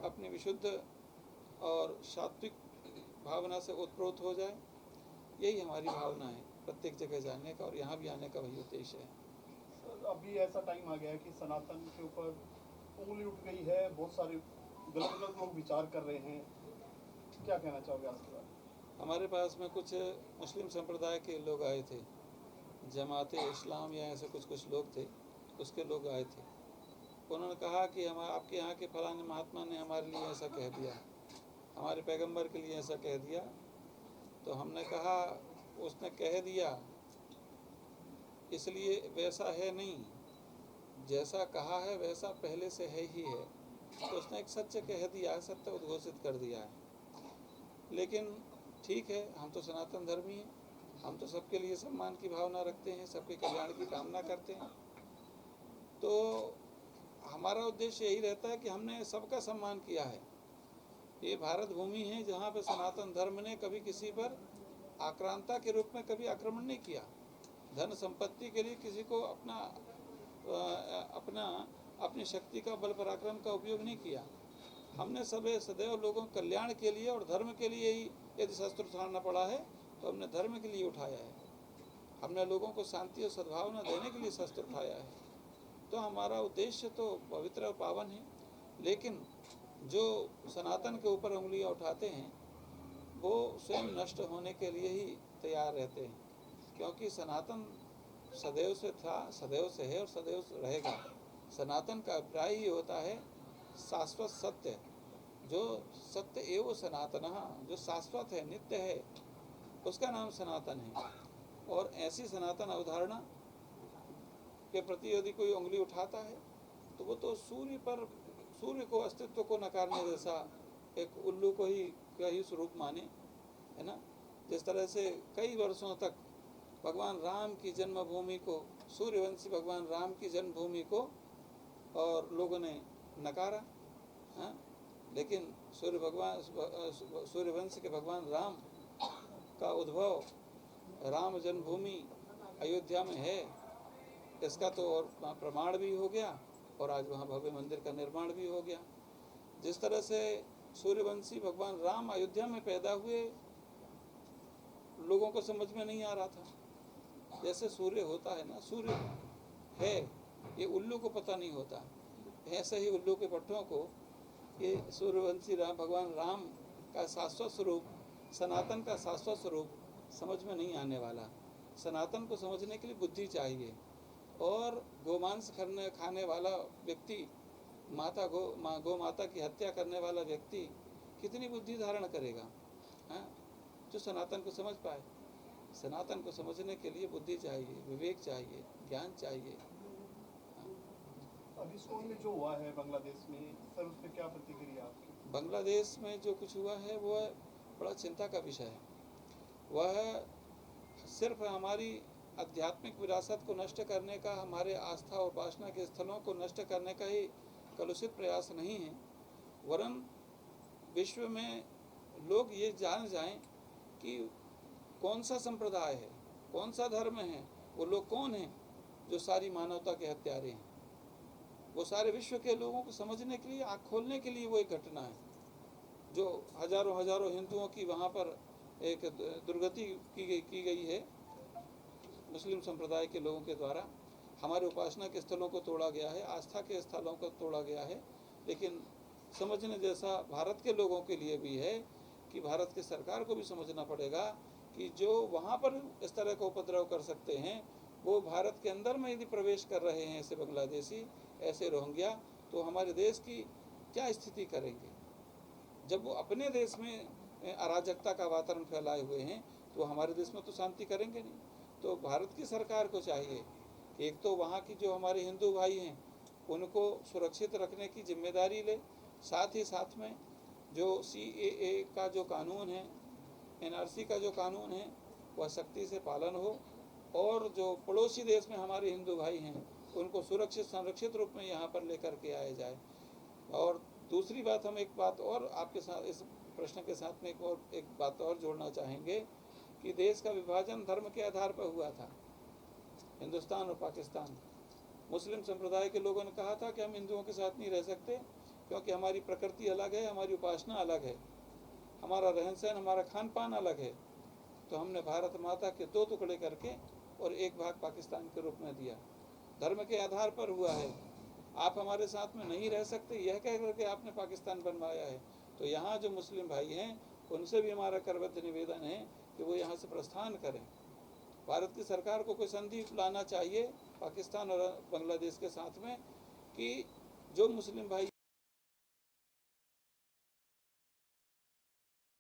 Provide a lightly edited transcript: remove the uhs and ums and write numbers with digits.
अपनी विशुद्ध और सात्विक भावना से उत्प्रोत हो जाए, यही हमारी भावना है प्रत्येक जगह जाने का, और यहाँ भी आने का वही उद्देश्य है। सर, अभी ऐसा टाइम आ गया है कि सनातन के ऊपर उंगली उठ गई है, बहुत सारे गलत लोग विचार कर रहे हैं, क्या कहना चाहोगे आपके बारे में? हमारे पास में कुछ मुस्लिम संप्रदाय के लोग आए थे, जमाते इस्लाम या ऐसे कुछ लोग थे, उसके लोग आए थे। उन्होंने कहा कि हम आपके यहाँ के फलाने महात्मा ने हमारे लिए ऐसा कह दिया, हमारे पैगंबर के लिए ऐसा कह दिया। तो हमने कहा उसने कह दिया इसलिए वैसा है नहीं, जैसा कहा है वैसा पहले से है ही है। तो उसने एक सत्य कह दिया है, सत्य उद्घोषित कर दिया है। लेकिन ठीक है, हम तो सनातन धर्मी हैं, हम तो सबके लिए सम्मान की भावना रखते हैं, सबके कल्याण की कामना करते हैं। तो हमारा उद्देश्य यही रहता है कि हमने सबका सम्मान किया है। ये भारत भूमि है जहाँ पे सनातन धर्म ने कभी किसी पर आक्रांता के रूप में कभी आक्रमण नहीं किया, धन संपत्ति के लिए किसी को अपनी शक्ति का बल पराक्रम का उपयोग नहीं किया। हमने सदैव लोगों के कल्याण के लिए और धर्म के लिए ही यदि शस्त्र उठाना पड़ा है तो हमने धर्म के लिए उठाया है। हमने लोगों को शांति और सद्भावना देने के लिए शस्त्र उठाया है। तो हमारा उद्देश्य तो पवित्र और पावन है, लेकिन जो सनातन के ऊपर उंगलियां उठाते हैं वो स्वयं नष्ट होने के लिए ही तैयार रहते हैं, क्योंकि सनातन सदैव से था, सदैव से है और सदैव से रहेगा। सनातन का अभिप्राय ही होता है शाश्वत सत्य, जो सत्य एवं सनातन, जो शाश्वत है, नित्य है, उसका नाम सनातन है। और ऐसी सनातन अवधारणा के प्रति यदि कोई उंगली उठाता है तो वो तो सूर्य को अस्तित्व को नकारने जैसा एक उल्लू को ही का ही स्वरूप माने, है ना। जिस तरह से कई वर्षों तक भगवान राम की जन्मभूमि को, सूर्यवंशी भगवान राम की जन्मभूमि को और लोगों ने नकारा, लेकिन सूर्यवंश के भगवान राम का उद्भव राम जन्मभूमि अयोध्या में है, इसका तो और प्रमाण भी हो गया, और आज वहाँ भव्य मंदिर का निर्माण भी हो गया। जिस तरह से सूर्यवंशी भगवान राम अयोध्या में पैदा हुए, लोगों को समझ में नहीं आ रहा था। जैसे सूर्य होता है ना, सूर्य है, ये उल्लू को पता नहीं होता, ऐसे ही उल्लू के पट्टों को ये सूर्यवंशी भगवान राम का शाश्वत स्वरूप, सनातन का शाश्वत स्वरूप समझ में नहीं आने वाला। सनातन को समझने के लिए बुद्धि चाहिए, और गोमांस खाने वाला व्यक्ति, गौ माता की हत्या करने वाला व्यक्ति कितनी बुद्धि धारण करेगा, जो सनातन को समझ पाए। सनातन को समझने के लिए बुद्धि चाहिए, विवेक चाहिए, ज्ञान चाहिए। अभी स्कूल में जो हुआ है बांग्लादेश में, सर उस पर क्या प्रतिक्रिया आपकी? बांग्लादेश में जो कुछ हुआ है वह बड़ा चिंता का विषय है। वह सिर्फ हमारी आध्यात्मिक विरासत को नष्ट करने का, हमारे आस्था और उपासना के स्थलों को नष्ट करने का ही कलुषित प्रयास नहीं है, वरन विश्व में लोग ये जान जाएं कि कौन सा संप्रदाय है, कौन सा धर्म है, वो लोग कौन हैं जो सारी मानवता के हत्यारे हैं। वो सारे विश्व के लोगों को समझने के लिए, आँख खोलने के लिए वो एक घटना है जो हजारों हजारों हिंदुओं की वहाँ पर एक दुर्गति की गई है मुस्लिम संप्रदाय के लोगों के द्वारा। हमारे उपासना के स्थलों को तोड़ा गया है, आस्था के स्थलों को तोड़ा गया है। लेकिन समझने जैसा भारत के लोगों के लिए भी है कि भारत की सरकार को भी समझना पड़ेगा कि जो वहाँ पर इस तरह का उपद्रव कर सकते हैं, वो भारत के अंदर में यदि प्रवेश कर रहे हैं ऐसे बांग्लादेशी, ऐसे रोहिंग्या, तो हमारे देश की क्या स्थिति करेंगे। जब वो अपने देश में अराजकता का वातावरण फैलाए हुए हैं तो हमारे देश में तो शांति करेंगे नहीं। तो भारत की सरकार को चाहिए कि एक तो वहाँ की जो हमारे हिंदू भाई हैं उनको सुरक्षित रखने की जिम्मेदारी ले, साथ ही साथ में जो CAA का जो कानून है, NRC का जो कानून है, वह सख्ती से पालन हो, और जो पड़ोसी देश में हमारे हिंदू भाई हैं उनको सुरक्षित संरक्षित रूप में यहाँ पर लेकर के आया जाए। और दूसरी बात, हम एक बात और आपके साथ इस प्रश्न के साथ में एक बात और जोड़ना चाहेंगे कि देश का विभाजन धर्म के आधार पर हुआ था, हिंदुस्तान और पाकिस्तान। मुस्लिम संप्रदाय के लोगों ने कहा था कि हम हिंदुओं के साथ नहीं रह सकते क्योंकि हमारी प्रकृति अलग है, हमारी उपासना अलग है, हमारा रहन सहन, हमारा खान पान अलग है। तो हमने भारत माता के 2 टुकड़े करके और एक भाग पाकिस्तान के रूप में दिया। धर्म के आधार पर हुआ है, आप हमारे साथ में नहीं रह सकते यह कह करके आपने पाकिस्तान बनवाया है। तो यहाँ जो मुस्लिम भाई हैं उनसे भी हमारा करबद्ध निवेदन है कि वो यहाँ से प्रस्थान करें। भारत की सरकार को कोई संधि लाना चाहिए पाकिस्तान और बांग्लादेश के साथ में कि जो मुस्लिम भाई